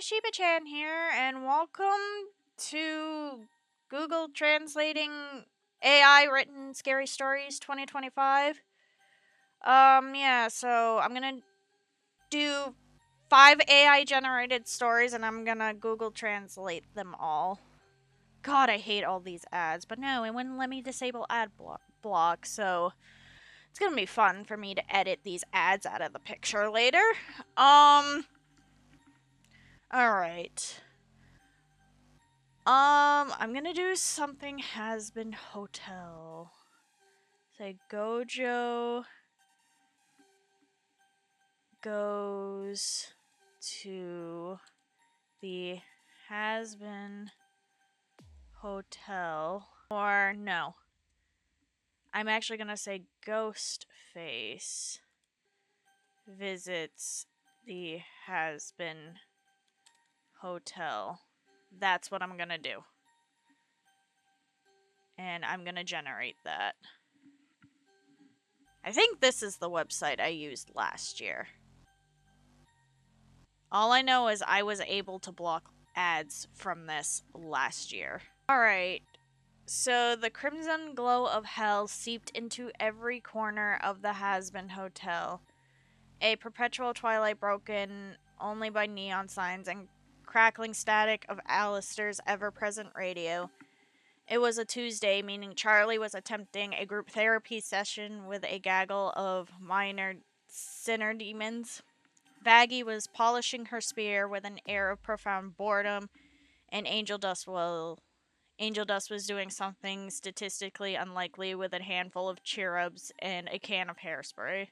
Kashiba-chan here, and welcome to Google Translating AI Written Scary Stories 2025. So I'm gonna do 5 AI generated stories, and I'm gonna Google Translate them all. God, I hate all these ads, but no, it wouldn't let me disable ad block, so it's gonna be fun for me to edit these ads out of the picture later. Alright. I'm gonna do something has been hotel. Say Gojo goes to the has been hotel. Or no. I'm actually gonna say Ghost Face visits the has been hotel. That's what I'm gonna do. And I'm gonna generate that. I think this is the website I used last year. All I know is I was able to block ads from this last year. Alright, so the crimson glow of hell seeped into every corner of the Has-Been Hotel. A perpetual twilight broken only by neon signs and crackling static of Alistair's ever-present radio. It was a Tuesday, meaning Charlie was attempting a group therapy session with a gaggle of minor sinner demons. Vaggie was polishing her spear with an air of profound boredom, and Angel Dust was doing something statistically unlikely with a handful of cherubs and a can of hairspray.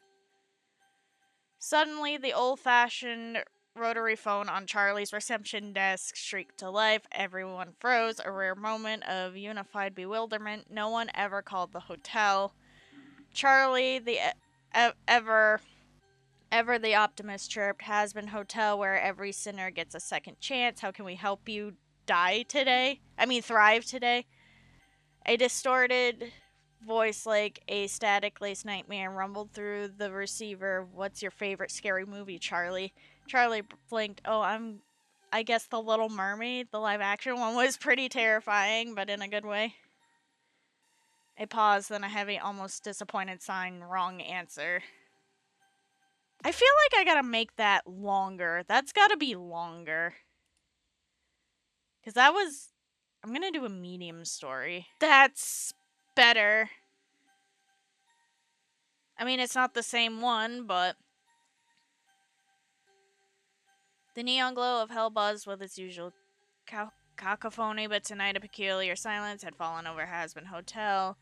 Suddenly, the old-fashioned rotary phone on Charlie's reception desk shrieked to life. Everyone froze, a rare moment of unified bewilderment. No one ever called the hotel. Charlie, the ever the optimist, chirped, Has Been Hotel, where every sinner gets a second chance. How can we help you thrive today? A distorted voice like a static-laced nightmare rumbled through the receiver. What's your favorite scary movie, Charlie? Charlie blinked. Oh, I guess The Little Mermaid, the live-action one, was pretty terrifying, but in a good way. A pause, then a heavy, almost disappointed sign. Wrong answer. I feel like I gotta make that longer. That's gotta be longer. Because that was... I'm gonna do a medium story. That's better. I mean, it's not the same one, but... The neon glow of hell buzzed with its usual cacophony, but tonight a peculiar silence had fallen over Has Been Hotel.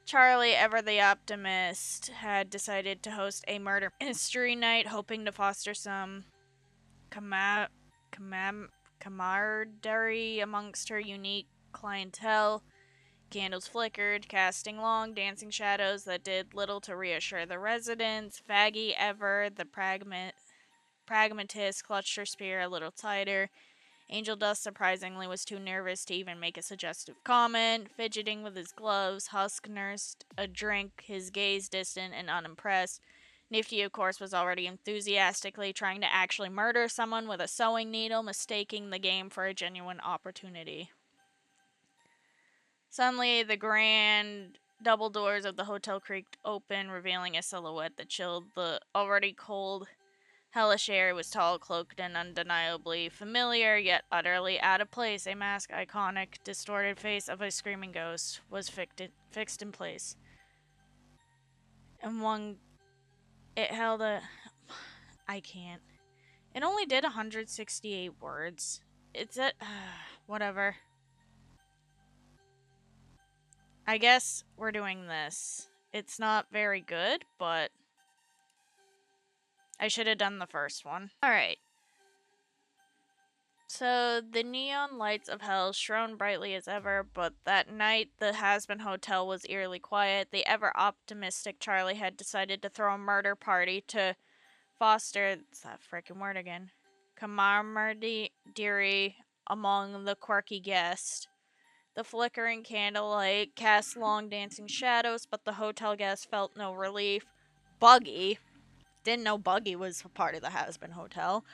Charlie, ever the optimist, had decided to host a murder mystery night, hoping to foster some camaraderie amongst her unique clientele. Candles flickered, casting long, dancing shadows that did little to reassure the residents. Vaggie, ever the pragmatist, clutched her spear a little tighter. Angel Dust, surprisingly, was too nervous to even make a suggestive comment. Fidgeting with his gloves, Husk nursed a drink, his gaze distant and unimpressed. Nifty, of course, was already enthusiastically trying to actually murder someone with a sewing needle, mistaking the game for a genuine opportunity. Suddenly, the grand double doors of the hotel creaked open, revealing a silhouette that chilled the already cold hellish air. Was tall, cloaked, and undeniably familiar, yet utterly out of place. A masked, iconic, distorted face of a screaming ghost was fixed in place. And it held a... I can't. It only did 168 words. It's a... whatever. I guess we're doing this. It's not very good, but... I should have done the first one. Alright. So, the neon lights of hell shone brightly as ever, but that night the Has-Been Hotel was eerily quiet. The ever-optimistic Charlie had decided to throw a murder party to foster... It's that freaking word again. Camaraderie among the quirky guests. The flickering candlelight cast long dancing shadows, but the hotel guests felt no relief. Buggy. Didn't know Buggy was part of the Has-Been Hotel.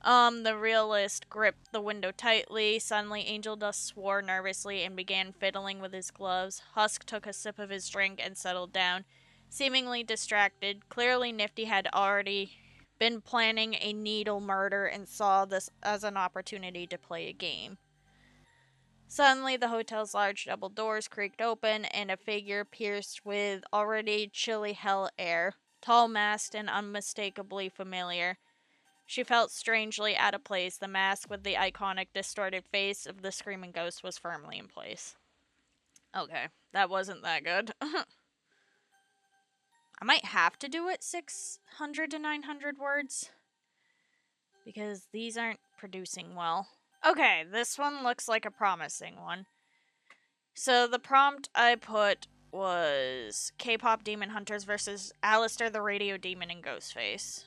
The realist gripped the window tightly. Suddenly, Angel Dust swore nervously and began fiddling with his gloves. Husk took a sip of his drink and settled down, seemingly distracted. Clearly, Nifty had already been planning a needle murder and saw this as an opportunity to play a game. Suddenly, the hotel's large double doors creaked open, and a figure pierced with already chilly hell air, tall, masked, and unmistakably familiar. She felt strangely out of place. The mask with the iconic distorted face of the screaming ghost was firmly in place. Okay, that wasn't that good. I might have to do it 600 to 900 words because these aren't producing well. Okay, this one looks like a promising one. So the prompt I put was K-pop Demon Hunters versus Alistair the Radio Demon and Ghostface.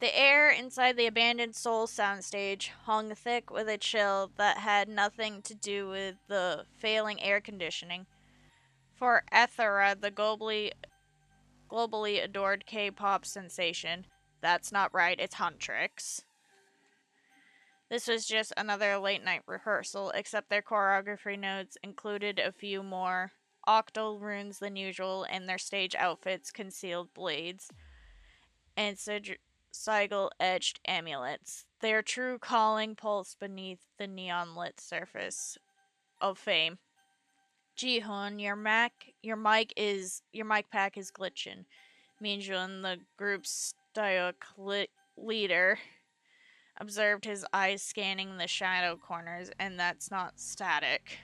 The air inside the abandoned Soul soundstage hung thick with a chill that had nothing to do with the failing air conditioning. For Ethera, the globally adored K-pop sensation, that's not right, it's Huntrix. This was just another late-night rehearsal, except their choreography notes included a few more octal runes than usual, and their stage outfits concealed blades and sigil-etched amulets. Their true calling pulsed beneath the neon-lit surface of fame. Jihoon, your mic pack is glitching. Minjun, the group's stoic leader, observed his eyes scanning the shadow corners, and that's not static.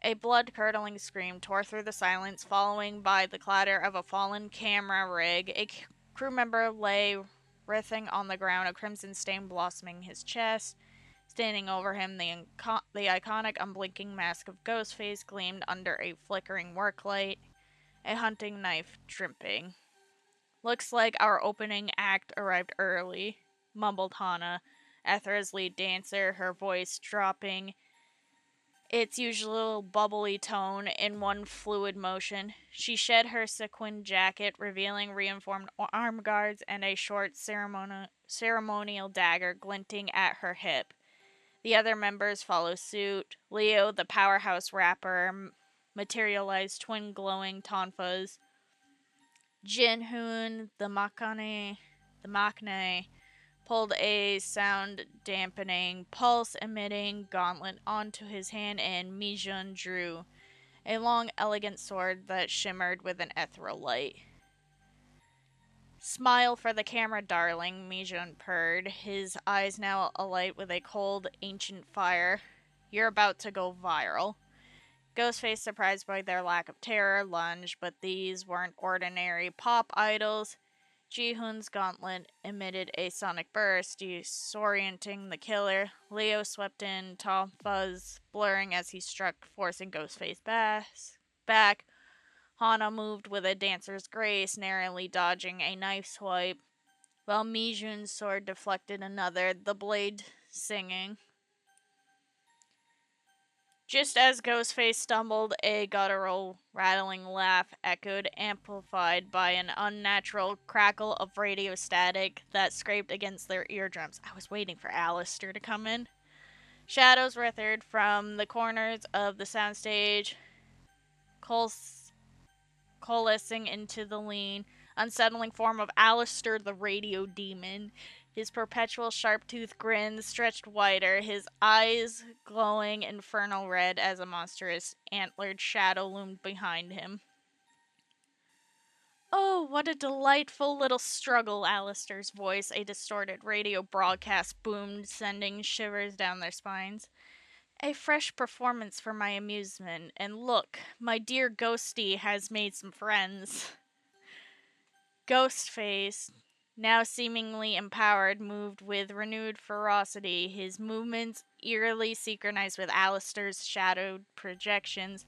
A blood-curdling scream tore through the silence, following by the clatter of a fallen camera rig. A crew member lay writhing on the ground, a crimson stain blossoming his chest. Standing over him, the iconic unblinking mask of Ghostface gleamed under a flickering work light, a hunting knife dripping. Looks like our opening act arrived early, mumbled Hana, Ethra's lead dancer, her voice dropping its usual bubbly tone in one fluid motion. She shed her sequin jacket, revealing reinformed arm guards and a short ceremonial dagger glinting at her hip. The other members follow suit. Leo, the powerhouse rapper, materialized twin glowing tonfas. Jinhoon, the maknae, pulled a sound-dampening, pulse-emitting gauntlet onto his hand, and Mijun drew a long, elegant sword that shimmered with an ethereal light. Smile for the camera, darling, Mijun purred, his eyes now alight with a cold, ancient fire. You're about to go viral. Ghostface, surprised by their lack of terror, lunged, but these weren't ordinary pop idols. Jihoon's gauntlet emitted a sonic burst, disorienting the killer. Leo swept in, Tom Fuzz blurring as he struck, forcing Ghostface back. Hana moved with a dancer's grace, narrowly dodging a knife swipe, while Mijun's sword deflected another, the blade singing. Just as Ghostface stumbled, a guttural, rattling laugh echoed, amplified by an unnatural crackle of radio static that scraped against their eardrums. I was waiting for Alistair to come in. Shadows writhed from the corners of the soundstage, coalescing into the lean, unsettling form of Alistair the Radio Demon. His perpetual sharp-toothed grin stretched wider, his eyes glowing infernal red as a monstrous antlered shadow loomed behind him. Oh, what a delightful little struggle, Alistair's voice, a distorted radio broadcast, boomed, sending shivers down their spines. A fresh performance for my amusement, and look, my dear Ghosty has made some friends. Ghostface, now seemingly empowered, moved with renewed ferocity, his movements eerily synchronized with Alistair's shadowed projections.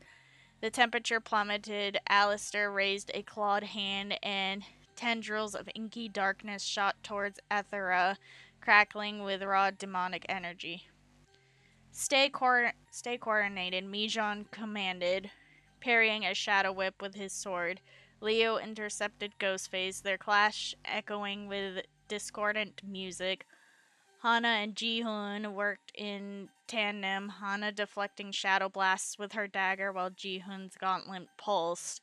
The temperature plummeted. Alistair raised a clawed hand, and tendrils of inky darkness shot towards Ethera, crackling with raw demonic energy. Stay coordinated, Mijan commanded, parrying a shadow whip with his sword. Leo intercepted Ghostface, their clash echoing with discordant music. Hana and Ji-hoon worked in tandem, Hana deflecting shadow blasts with her dagger while Ji-hoon's gauntlet pulsed,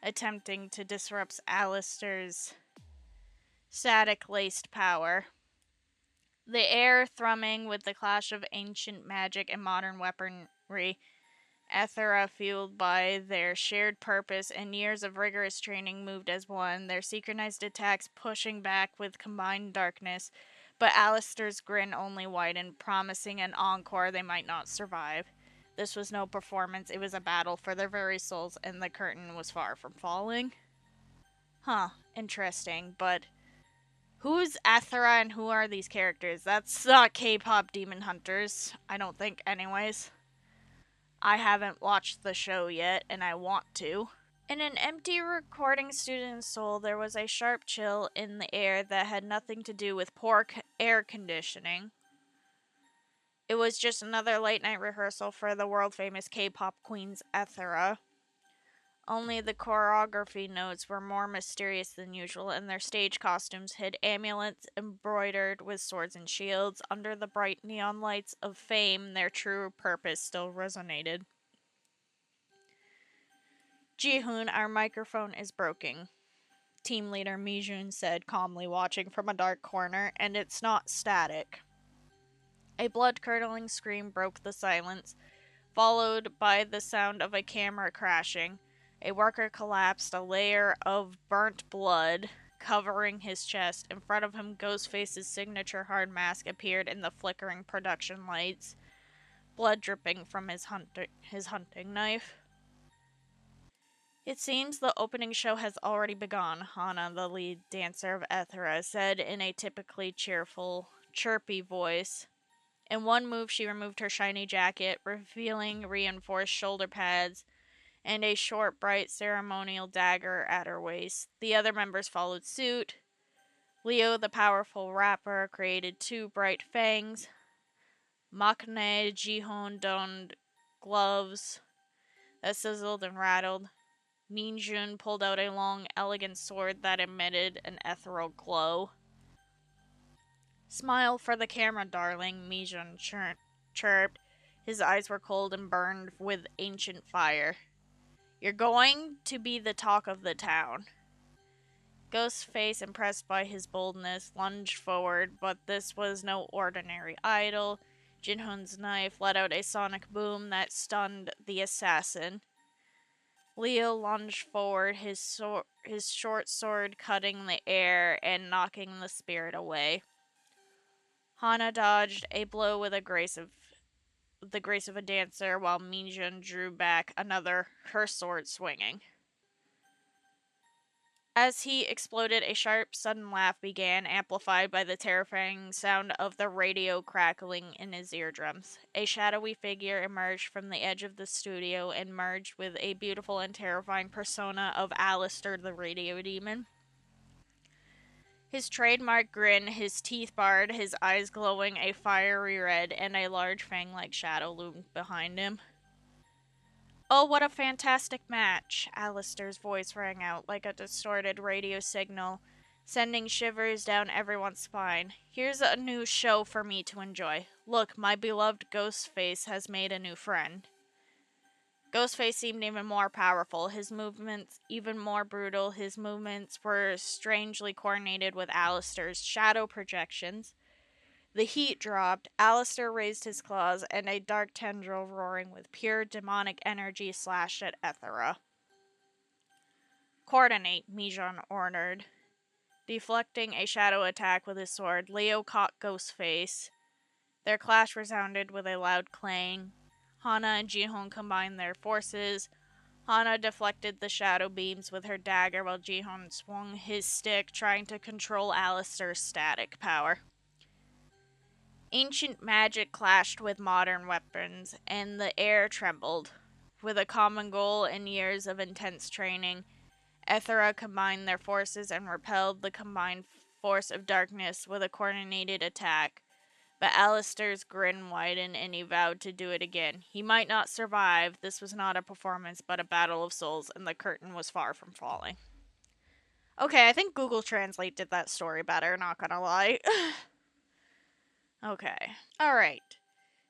attempting to disrupt Alistair's static-laced power. The air thrumming with the clash of ancient magic and modern weaponry, Ethera, fueled by their shared purpose and years of rigorous training, moved as one, their synchronized attacks pushing back with combined darkness. But Alistair's grin only widened, promising an encore they might not survive. This was no performance, it was a battle for their very souls, and the curtain was far from falling. Huh, interesting, but who's Ethera and who are these characters? That's not K-pop Demon Hunters, I don't think, anyways. I haven't watched the show yet, and I want to. In an empty recording student's soul, there was a sharp chill in the air that had nothing to do with poor air conditioning. It was just another late-night rehearsal for the world-famous K-pop queen's Ethera. Only the choreography notes were more mysterious than usual, and their stage costumes hid amulets embroidered with swords and shields. Under the bright neon lights of fame, their true purpose still resonated. Ji-hoon, our microphone is broken, team leader Mi-jun said, calmly watching from a dark corner, and it's not static. A blood-curdling scream broke the silence, followed by the sound of a camera crashing. A worker collapsed, a layer of burnt blood covering his chest. In front of him, Ghostface's signature hard mask appeared in the flickering production lights, blood dripping from his hunting knife. It seems the opening show has already begun, Hana, the lead dancer of Ethera, said in a typically cheerful, chirpy voice. In one move, she removed her shiny jacket, revealing reinforced shoulder pads and a short, bright ceremonial dagger at her waist. The other members followed suit. Leo, the powerful rapper, created two bright fangs. Maknae Ji-hoon donned gloves that sizzled and rattled. Mi-jun pulled out a long, elegant sword that emitted an ethereal glow. Smile for the camera, darling, Mi-jun chirped. His eyes were cold and burned with ancient fire. You're going to be the talk of the town. Ghostface, impressed by his boldness, lunged forward, but this was no ordinary idol. Ji-hoon's knife let out a sonic boom that stunned the assassin. Leo lunged forward, his short sword cutting the air and knocking the spirit away. Hana dodged a blow with the grace of a dancer, while Mi-jun drew back, her sword swinging. As he exploded, a sharp, sudden laugh began, amplified by the terrifying sound of the radio crackling in his eardrums. A shadowy figure emerged from the edge of the studio and merged with a beautiful and terrifying persona of Alistair the Radio Demon. His trademark grin, his teeth bared, his eyes glowing a fiery red, and a large fang-like shadow loomed behind him. Oh, what a fantastic match! Alistair's voice rang out like a distorted radio signal, sending shivers down everyone's spine. Here's a new show for me to enjoy. Look, my beloved Ghostface has made a new friend. Ghostface seemed even more powerful, his movements even more brutal. His movements were strangely coordinated with Alistair's shadow projections. The heat dropped, Alistair raised his claws, and a dark tendril roaring with pure demonic energy slashed at Ethera. Coordinate, Mi-jun ordered. Deflecting a shadow attack with his sword, Leo caught Ghostface. Their clash resounded with a loud clang. Hana and Ji-hoon combined their forces. Hana deflected the shadow beams with her dagger while Ji-hoon swung his stick, trying to control Alistair's static power. Ancient magic clashed with modern weapons, and the air trembled. With a common goal and years of intense training, Ethera combined their forces and repelled the combined force of darkness with a coordinated attack. But Alistair's grin widened and he vowed to do it again. He might not survive. This was not a performance but a battle of souls, and the curtain was far from falling. Okay, I think Google Translate did that story better, not gonna lie. Okay. Alright.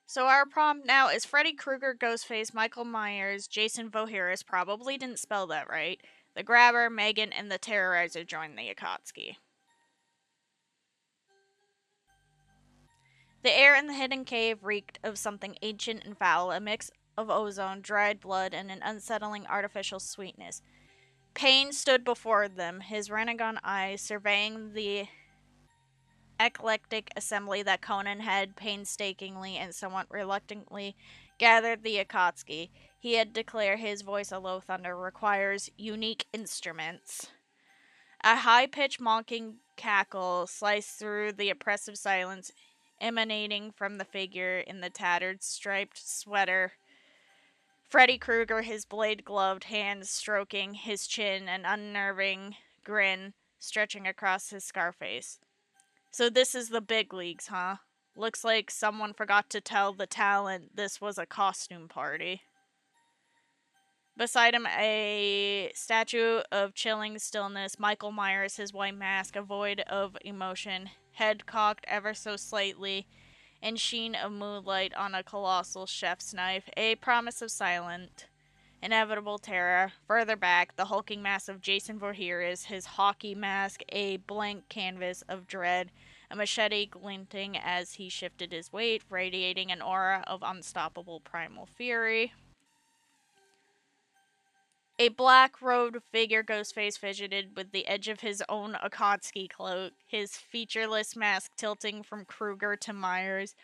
So our prompt now is Freddy Krueger, Ghostface, Michael Myers, Jason Voorhees, probably didn't spell that right, the Grabber, Megan, and the Terroriser join the Akatsuki. The air in the hidden cave reeked of something ancient and foul, a mix of ozone, dried blood, and an unsettling artificial sweetness. Payne stood before them, his Renegon eyes surveying the eclectic assembly that Conan had painstakingly and somewhat reluctantly gathered the Akatsuki. He had declared, his voice a low thunder, requires unique instruments. A high pitched mocking cackle sliced through the oppressive silence emanating from the figure in the tattered striped sweater. Freddy Krueger, his blade gloved hands stroking his chin, an unnerving grin stretching across his scar face. So this is the big leagues, huh? Looks like someone forgot to tell the talent this was a costume party. Beside him, a statue of chilling stillness. Michael Myers, his white mask, a void of emotion, head cocked ever so slightly, and sheen of moonlight on a colossal chef's knife. A promise of silent, inevitable terror. Further back, the hulking mass of Jason Voorhees, his hockey mask, a blank canvas of dread, a machete glinting as he shifted his weight, radiating an aura of unstoppable primal fury. A black-robed figure, Ghostface, fidgeted with the edge of his own Akatsuki cloak, his featureless mask tilting from Krueger to Myers,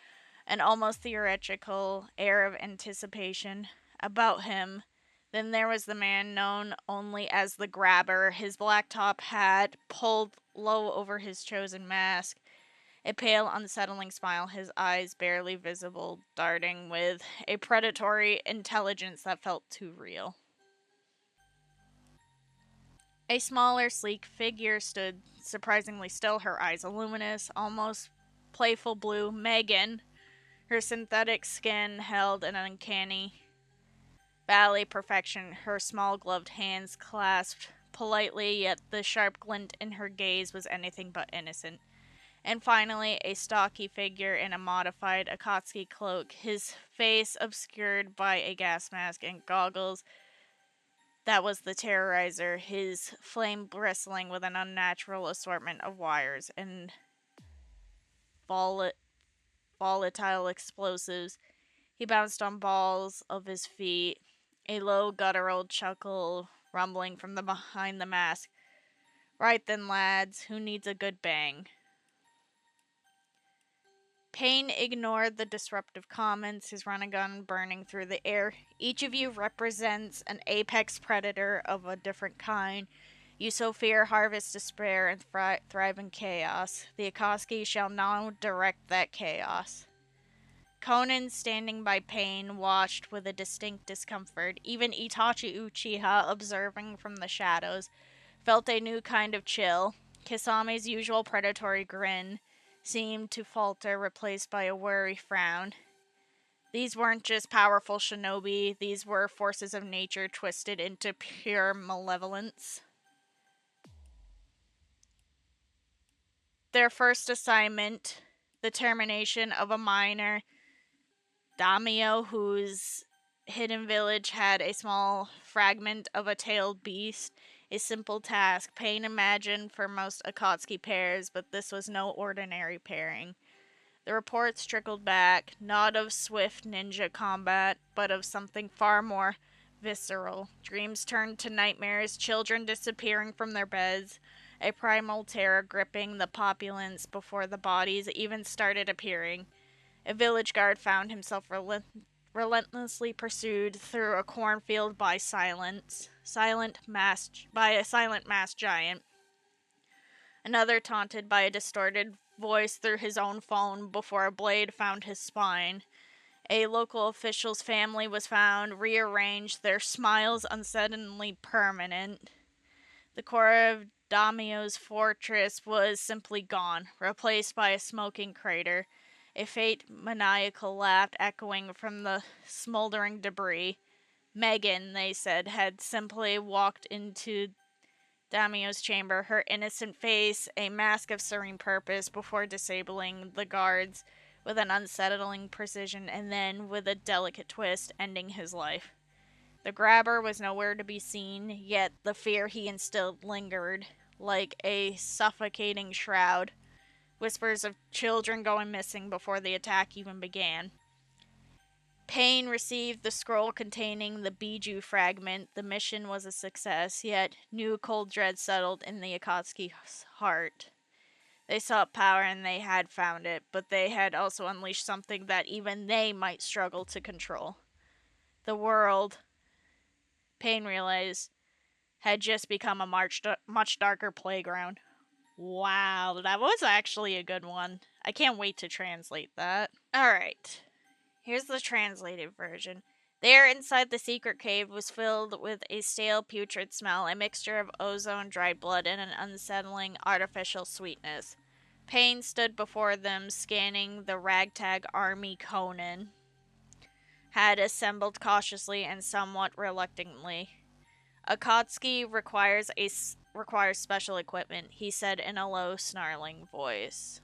an almost theatrical air of anticipation about him. Then there was the man known only as the Grabber, his black top hat pulled low over his chosen mask, a pale, unsettling smile, his eyes barely visible, darting with a predatory intelligence that felt too real. A smaller, sleek figure stood surprisingly still, her eyes a luminous, almost playful blue. Megan, her synthetic skin held an uncanny ballet perfection, her small gloved hands clasped politely, yet the sharp glint in her gaze was anything but innocent. And finally, a stocky figure in a modified Akatsuki cloak, his face obscured by a gas mask and goggles. That was the Terroriser, his flame bristling with an unnatural assortment of wires and volatile explosives. He bounced on balls of his feet, a low guttural chuckle rumbling from the behind the mask. Right then, lads, who needs a good bang? Payne ignored the disruptive comments, his Renegon burning through the air. Each of you represents an apex predator of a different kind. You sow fear, harvest despair, and thrive in chaos. The Akatsuki shall now direct that chaos. Conan, standing by Payne, watched with a distinct discomfort. Even Itachi Uchiha, observing from the shadows, felt a new kind of chill. Kisame's usual predatory grin seemed to falter, replaced by a wary frown. These weren't just powerful shinobi, these were forces of nature twisted into pure malevolence. Their first assignment, the termination of a miner, Damio, whose hidden village had a small fragment of a tailed beast. A simple task, Payne imagined for most Akatsuki pairs, but this was no ordinary pairing. The reports trickled back, not of swift ninja combat, but of something far more visceral. Dreams turned to nightmares, children disappearing from their beds, a primal terror gripping the populace before the bodies even started appearing. A village guard found himself relentlessly pursued through a cornfield by a silent masked giant. Another taunted by a distorted voice through his own phone before a blade found his spine. A local official's family was found rearranged, their smiles unsettlingly permanent. The core of Damio's fortress was simply gone, replaced by a smoking crater, a faint maniacal laugh echoing from the smoldering debris. Megan, they said, had simply walked into Damio's chamber, her innocent face a mask of serene purpose before disabling the guards with an unsettling precision and then, with a delicate twist, ending his life. The grabber was nowhere to be seen, yet the fear he instilled lingered like a suffocating shroud. Whispers of children going missing before the attack even began. Payne received the scroll containing the Bijou fragment. The mission was a success, yet new cold dread settled in the Akatsuki's heart. They sought power and they had found it, but they had also unleashed something that even they might struggle to control. The world, Payne realized, had just become a much darker playground. Wow, that was actually a good one. I can't wait to translate that. Alright. Here's the translated version. There, inside the secret cave, was filled with a stale, putrid smell, a mixture of ozone, dried blood, and an unsettling, artificial sweetness. Payne stood before them, scanning the ragtag army Conan had assembled cautiously and somewhat reluctantly. Akatsuki requires special equipment, he said in a low, snarling voice.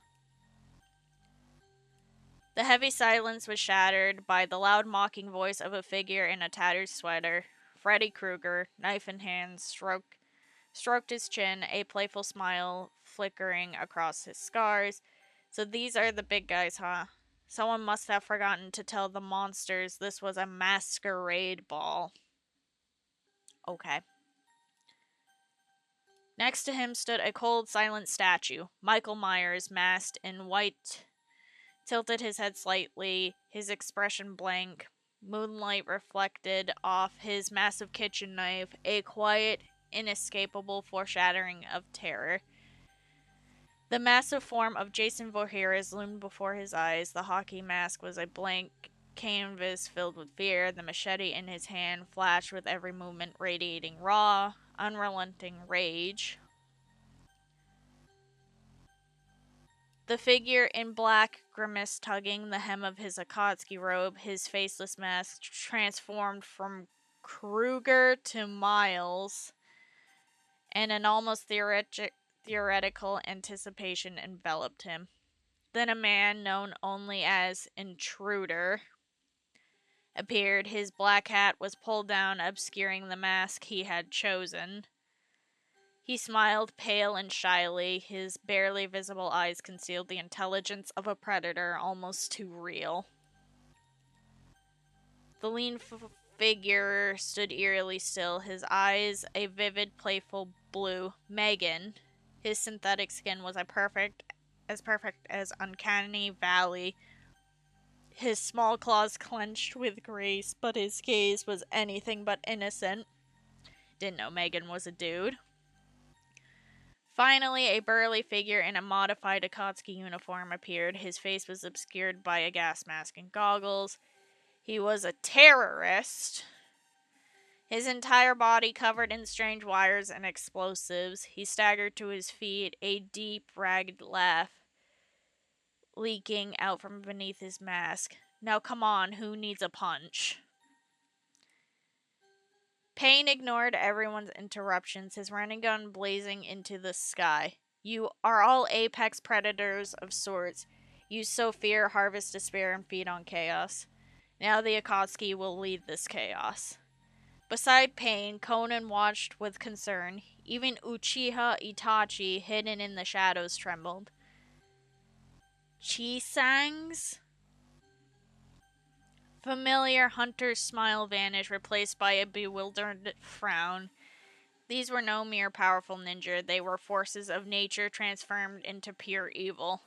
The heavy silence was shattered by the loud, mocking voice of a figure in a tattered sweater. Freddy Krueger, knife in hand, stroked his chin, a playful smile flickering across his scars. So these are the big guys, huh? Someone must have forgotten to tell the monsters this was a masquerade ball. Okay. Next to him stood a cold, silent statue. Michael Myers, masked in white, tilted his head slightly, his expression blank. Moonlight reflected off his massive kitchen knife, a quiet, inescapable foreshadowing of terror. The massive form of Jason Voorhees loomed before his eyes. The hockey mask was a blank canvas filled with fear. The machete in his hand flashed with every movement, radiating raw, unrelenting rage. The figure in black grimaced, tugging the hem of his Akatsuki robe, his faceless mask transformed from Krueger to Miles, and an almost theoretical anticipation enveloped him. Then a man known only as Intruder appeared. His black hat was pulled down, obscuring the mask he had chosen. He smiled, pale and shyly. His barely visible eyes concealed the intelligence of a predator, almost too real. The lean figure stood eerily still, his eyes a vivid, playful blue. Megan. His synthetic skin was perfect as uncanny valley. His small claws clenched with grace, but his gaze was anything but innocent. Didn't know Megan was a dude. Finally, a burly figure in a modified Akatsuki uniform appeared. His face was obscured by a gas mask and goggles. He was a terrorist. His entire body covered in strange wires and explosives. He staggered to his feet, a deep, ragged laugh leaking out from beneath his mask. Now come on, who needs a punch? Payne ignored everyone's interruptions, his running gun blazing into the sky. You are all apex predators of sorts. You sow fear, harvest despair, and feed on chaos. Now the Akatsuki will lead this chaos. Beside Payne, Conan watched with concern. Even Uchiha Itachi, hidden in the shadows, trembled. Chisangs? Familiar hunter's smile vanished, replaced by a bewildered frown. These were no mere powerful ninja, they were forces of nature transformed into pure evil.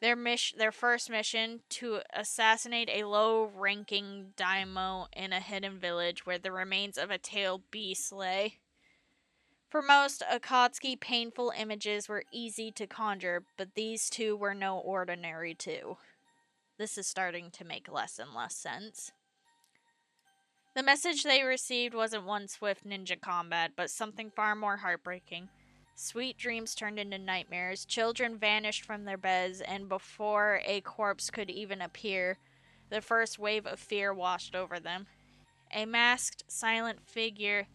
Their first mission, to assassinate a low-ranking daimyo in a hidden village where the remains of a tailed beast lay. For most Akatsuki, painful images were easy to conjure, but these two were no ordinary two. This is starting to make less and less sense. The message they received wasn't one swift ninja combat, but something far more heartbreaking. Sweet dreams turned into nightmares, children vanished from their beds, and before a corpse could even appear, the first wave of fear washed over them. A masked, silent figure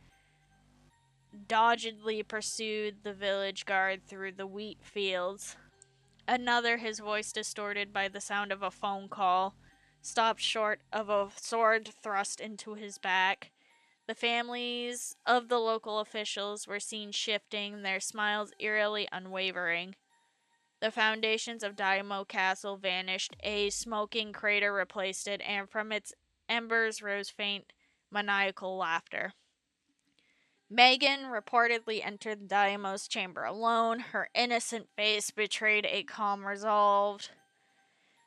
doggedly pursued the village guard through the wheat fields. Another, his voice distorted by the sound of a phone call, stopped short of a sword thrust into his back. The families of the local officials were seen shifting, their smiles eerily unwavering. The foundations of Daimo Castle vanished, a smoking crater replaced it, and from its embers rose faint, maniacal laughter. Megan reportedly entered Daimo's chamber alone. Her innocent face betrayed a calm resolve,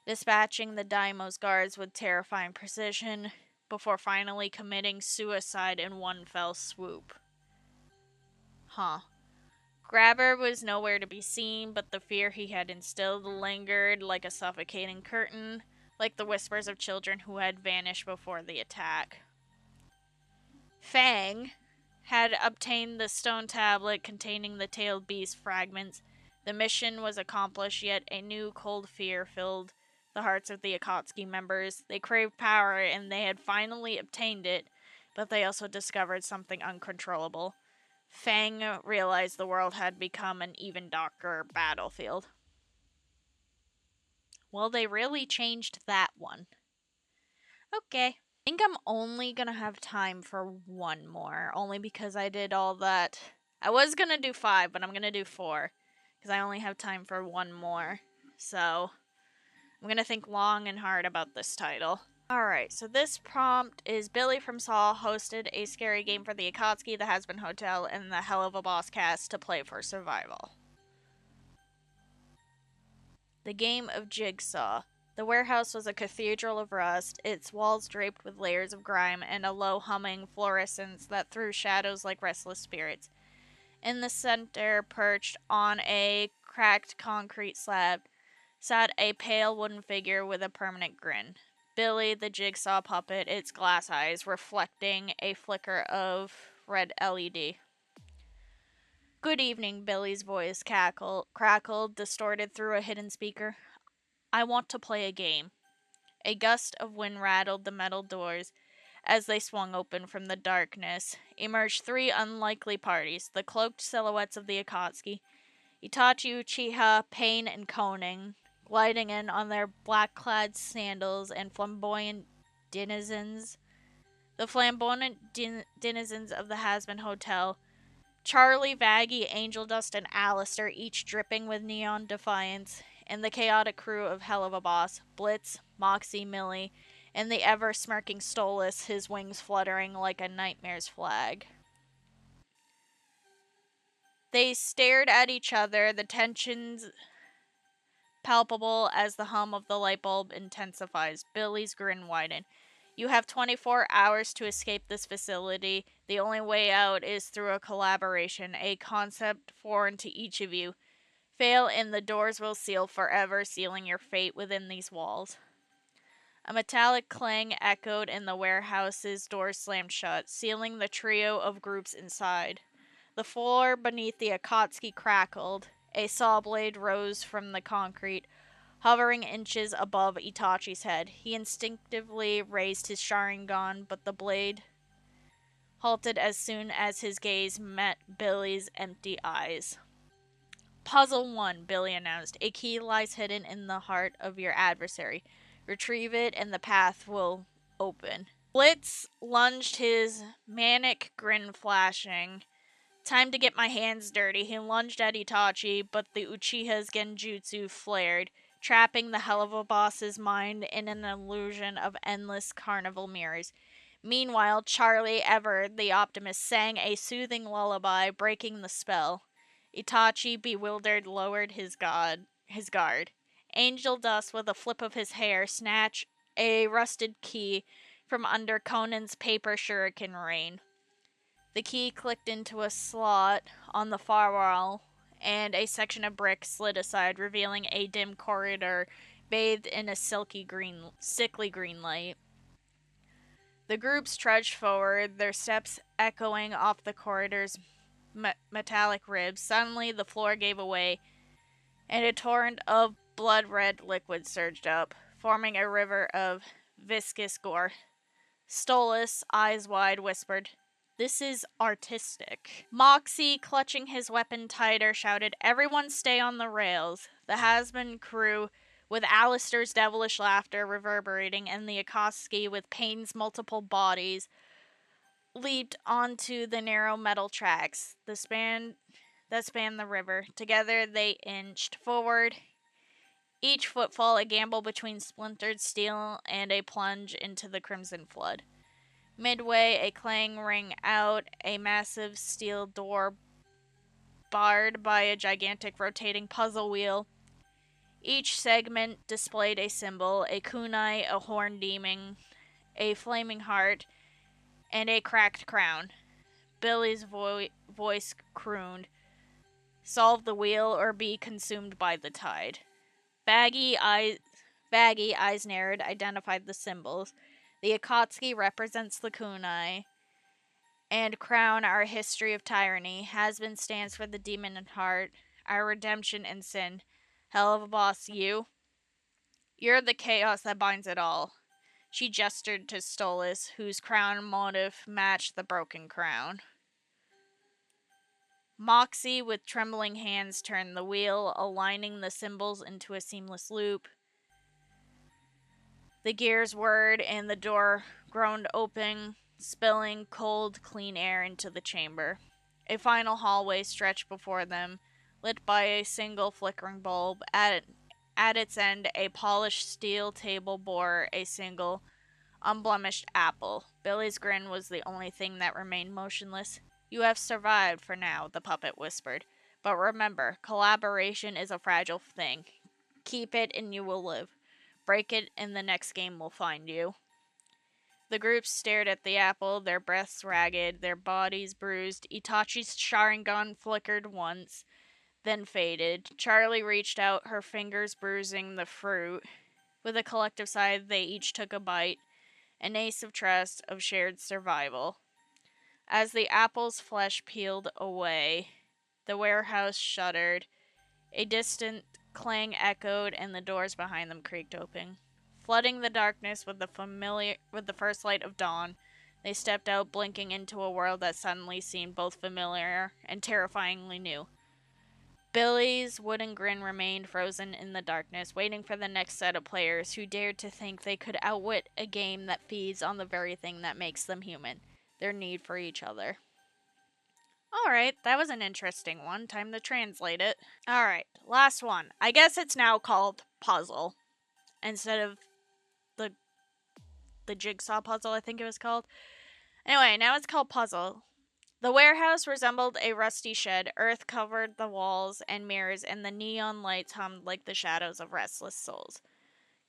dispatching the Daimo's guards with terrifying precision before finally committing suicide in one fell swoop. Huh. Grabber was nowhere to be seen, but the fear he had instilled lingered like a suffocating curtain, like the whispers of children who had vanished before the attack. Fang had obtained the stone tablet containing the tailed beast fragments. The mission was accomplished, yet a new cold fear filled the hearts of the Akatsuki members. They craved power, and they had finally obtained it, but they also discovered something uncontrollable. Fang realized the world had become an even darker battlefield. Well, they really changed that one. Okay. I think I'm only gonna have time for one more, only because I did all that. I was gonna do 5, but I'm gonna do 4, because I only have time for one more. So, I'm gonna think long and hard about this title. Alright, so this prompt is Billy from Saw hosted a scary game for the Akatsuki, the Has-Been Hotel, and the Hell of a Boss cast to play for survival. The game of Jigsaw. The warehouse was a cathedral of rust, its walls draped with layers of grime and a low humming fluorescence that threw shadows like restless spirits. In the center, perched on a cracked concrete slab, sat a pale wooden figure with a permanent grin. Billy, the jigsaw puppet, its glass eyes reflecting a flicker of red LED. Good evening, Billy's voice crackled, distorted through a hidden speaker. I want to play a game. A gust of wind rattled the metal doors. As they swung open from the darkness, emerged 3 unlikely parties, the cloaked silhouettes of the Akatsuki, Itachi, Uchiha, Pain, and Koning, gliding in on their black-clad sandals and flamboyant denizens. The flamboyant denizens of the Has-Been Hotel, Charlie, Vaggie, Angel Dust, and Alistair, each dripping with neon defiance, and the chaotic crew of Hell of a Boss, Blitz, Moxie, Millie, and the ever-smirking Stolas, his wings fluttering like a nightmare's flag. They stared at each other, the tensions palpable as the hum of the light bulb intensifies. Billy's grin widened. You have 24 hours to escape this facility. The only way out is through a collaboration, a concept foreign to each of you. Fail and the doors will seal forever, sealing your fate within these walls. A metallic clang echoed and the warehouse's doors slammed shut, sealing the trio of groups inside. The floor beneath the Akatsuki crackled. A saw blade rose from the concrete, hovering inches above Itachi's head. He instinctively raised his Sharingan, but the blade halted as soon as his gaze met Billy's empty eyes. Puzzle 1, Billy announced. A key lies hidden in the heart of your adversary. Retrieve it and the path will open. Blitz lunged, his manic grin flashing. Time to get my hands dirty. He lunged at Itachi, but the Uchiha's genjutsu flared, trapping the Hell of a Boss's mind in an illusion of endless carnival mirrors. Meanwhile, Charlie, ever the optimist, sang a soothing lullaby, breaking the spell. Itachi, bewildered, lowered his guard. Angel Dust, with a flip of his hair, snatched a rusted key from under Conan's paper shuriken rain. The key clicked into a slot on the far wall, and a section of brick slid aside, revealing a dim corridor bathed in a sickly green light. The groups trudged forward, their steps echoing off the corridor's metallic ribs. Suddenly, the floor gave away, and a torrent of blood-red liquid surged up, forming a river of viscous gore. Stolas, eyes wide, whispered, This is artistic. Moxie, clutching his weapon tighter, shouted, "Everyone stay on the rails." The Hasbin crew, with Alistair's devilish laughter reverberating and the Akatsuki with Payne's multiple bodies, leaped onto the narrow metal tracks that spanned the river. Together they inched forward, each footfall a gamble between splintered steel and a plunge into the crimson flood. Midway, a clang rang out, a massive steel door barred by a gigantic rotating puzzle wheel. Each segment displayed a symbol: a kunai, a horn demon, a flaming heart, and a cracked crown. Billy's voice crooned, "Solve the wheel or be consumed by the tide." Baggy eyes narrowed, identified the symbols. The Akatsuki represents the kunai, and crown, our history of tyranny. Has-been stands for the demon and heart, our redemption and sin. Hell of a boss, you. You're the chaos that binds it all. She gestured to Stolas, whose crown motif matched the broken crown. Moxie, with trembling hands, turned the wheel, aligning the symbols into a seamless loop. The gears whirred and the door groaned open, spilling cold, clean air into the chamber. A final hallway stretched before them, lit by a single flickering bulb. At its end, a polished steel table bore a single, unblemished apple. Billy's grin was the only thing that remained motionless. "You have survived for now," the puppet whispered. "But remember, collaboration is a fragile thing. Keep it and you will live. Break it and the next game will find you." The group stared at the apple, their breaths ragged, their bodies bruised. Itachi's Sharingan flickered once, then faded. Charlie reached out, her fingers bruising the fruit. With a collective sigh, they each took a bite, an ace of trust, of shared survival. As the apple's flesh peeled away, the warehouse shuddered. A distant clang echoed, and the doors behind them creaked open. Flooding the darkness with the first light of dawn, they stepped out, blinking into a world that suddenly seemed both familiar and terrifyingly new. Billy's wooden grin remained frozen in the darkness, waiting for the next set of players who dared to think they could outwit a game that feeds on the very thing that makes them human: their need for each other. Alright, that was an interesting one. Time to translate it. Alright, last one. I guess it's now called Puzzle instead of the Jigsaw Puzzle, I think it was called. Anyway, now it's called Puzzle. The warehouse resembled a rusty shed. Earth covered the walls and mirrors, and the neon lights hummed like the shadows of restless souls.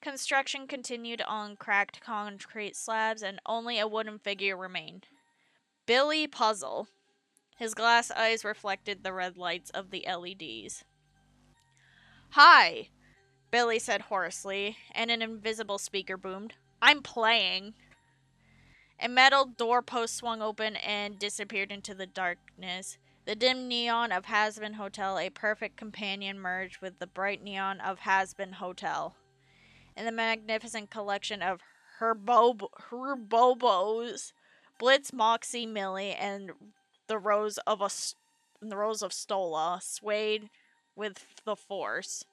Construction continued on cracked concrete slabs, and only a wooden figure remained. Billy Puzzle. His glass eyes reflected the red lights of the LEDs. "Hi," Billy said hoarsely, and an invisible speaker boomed. "I'm playing." A metal doorpost swung open and disappeared into the darkness. The dim neon of Hasbin Hotel, a perfect companion, merged with the bright neon of Hasbin Hotel. In the magnificent collection of Herbobos, Blitz, Moxie, Millie, and the Rose of Stola swayed with the force.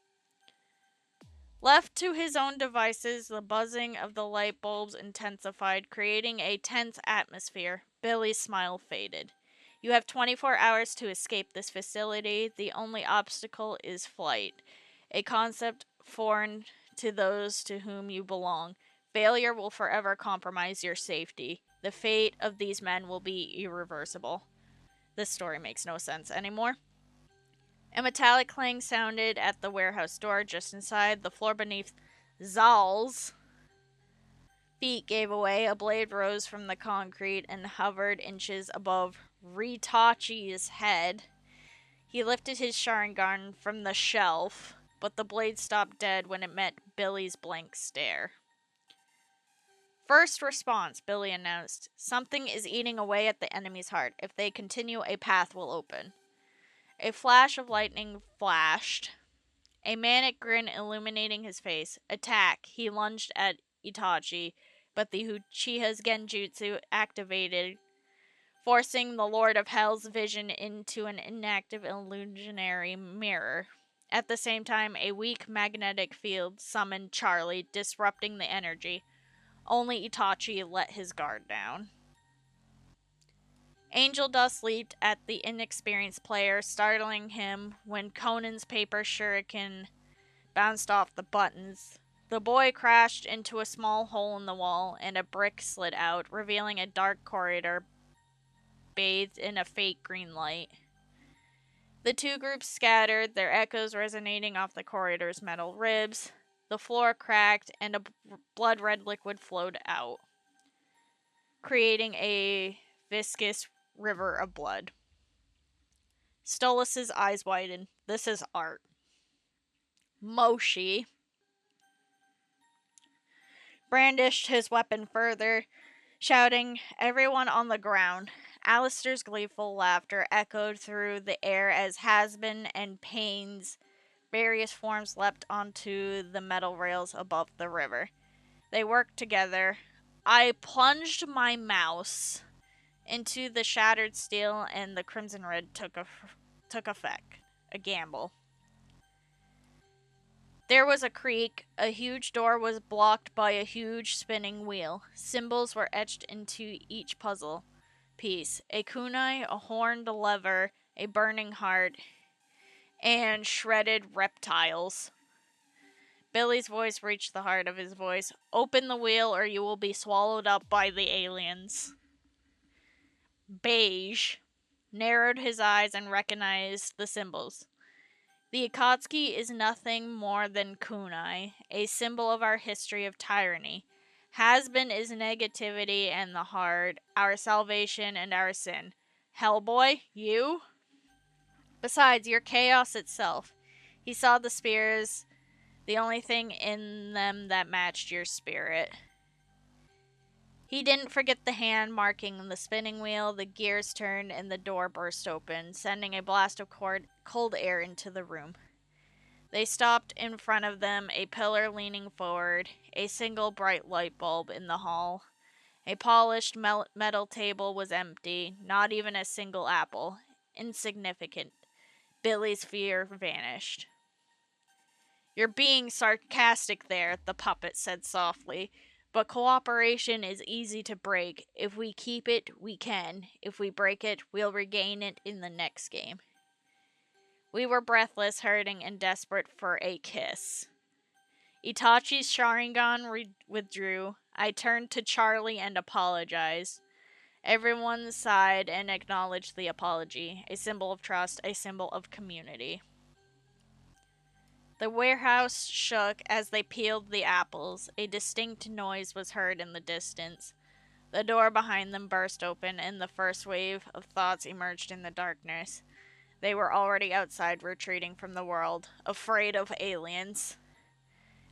Left to his own devices, the buzzing of the light bulbs intensified, creating a tense atmosphere. Billy's smile faded. "You have 24 hours to escape this facility. The only obstacle is flight, a concept foreign to those to whom you belong. Failure will forever compromise your safety. The fate of these men will be irreversible." This story makes no sense anymore. A metallic clang sounded at the warehouse door just inside. The floor beneath Zal's feet gave away. A blade rose from the concrete and hovered inches above Ritachi's head. He lifted his Sharingan from the shelf, but the blade stopped dead when it met Billy's blank stare. "First response," Billy announced. "Something is eating away at the enemy's heart. If they continue, a path will open." A flash of lightning flashed, a manic grin illuminating his face. "Attack!" He lunged at Itachi, but the Uchiha's Genjutsu activated, forcing the Lord of Hell's vision into an inactive illusionary mirror. At the same time, a weak magnetic field summoned Charlie, disrupting the energy. Only Itachi let his guard down. Angel Dust leaped at the inexperienced player, startling him when Conan's paper shuriken bounced off the buttons. The boy crashed into a small hole in the wall, and a brick slid out, revealing a dark corridor bathed in a fake green light. The two groups scattered, their echoes resonating off the corridor's metal ribs. The floor cracked, and a blood-red liquid flowed out, creating a viscous river of blood. Stolas's eyes widened. This is art. Moshi brandished his weapon further, shouting, "Everyone on the ground." Alistair's gleeful laughter echoed through the air as Hasbin and Payne's various forms leapt onto the metal rails above the river. They worked together. I plunged my mouse into the shattered steel, and the crimson red took effect. A gamble. There was a creak. A huge door was blocked by a huge spinning wheel. Symbols were etched into each puzzle piece. A kunai, a horned lever, a burning heart, and shredded reptiles. Billy's voice reached the heart of his voice. "Open the wheel or you will be swallowed up by the aliens." Beige narrowed his eyes and recognized the symbols. The Akatsuki is nothing more than kunai, a symbol of our history of tyranny. Has-been is negativity and the heart, our salvation and our sin. Hellboy, you? Besides, you're chaos itself. He saw the spears, the only thing in them that matched your spirit. He didn't forget the hand marking the spinning wheel. The gears turned and the door burst open, sending a blast of cold air into the room. They stopped in front of them, a pillar leaning forward, a single bright light bulb in the hall. A polished metal table was empty, not even a single apple. Insignificant. Billy's fear vanished. "You're being sarcastic there," the puppet said softly. "But cooperation is easy to break. If we keep it, we can. If we break it, we'll regain it in the next game." We were breathless, hurting, and desperate for a kiss. Itachi's Sharingan withdrew. I turned to Charlie and apologized. Everyone sighed and acknowledged the apology, a symbol of trust, a symbol of community. The warehouse shook as they peeled the apples. A distinct noise was heard in the distance. The door behind them burst open, and the first wave of thoughts emerged in the darkness. They were already outside, retreating from the world, afraid of aliens.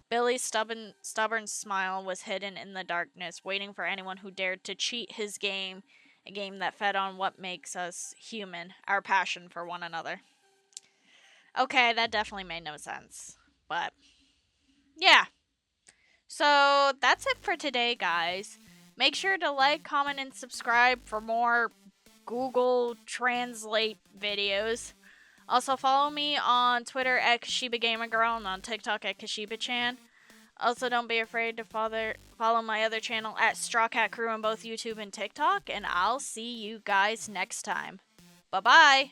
Billy's stubborn smile was hidden in the darkness, waiting for anyone who dared to cheat his game, a game that fed on what makes us human, our passion for one another. Okay, that definitely made no sense, but yeah. So that's it for today, guys. Make sure to like, comment, and subscribe for more Google Translate videos. Also, follow me on Twitter at Kashiba Gamer Girl and on TikTok at Kashiba-chan. Also, don't be afraid to follow my other channel at Straw Cat Crew on both YouTube and TikTok, and I'll see you guys next time. Bye-bye!